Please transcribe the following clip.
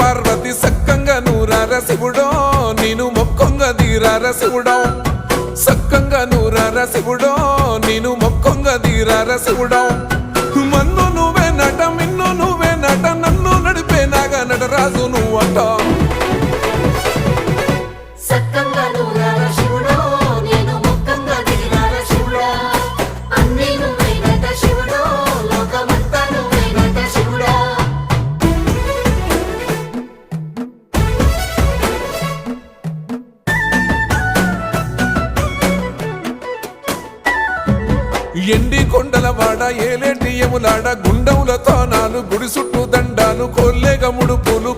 పార్వతి సక్కంగా నూరార శివుడో నేను మొక్కంగా తీరార శివుడో సక్కంగా నూరార శివుడో నేను మొక్కంగా తీరార శివుడో మన్ను నువ్వే నట మిన్ను నువ్వే నట నన్ను నడిపే నాగా నటరాజు నువ్వట ఎండి కొండల వాడ ఏలేటి యములాడ గుండములతో నాలు గుడి చుట్టూ దండాలు కొల్లేగముడు పూలు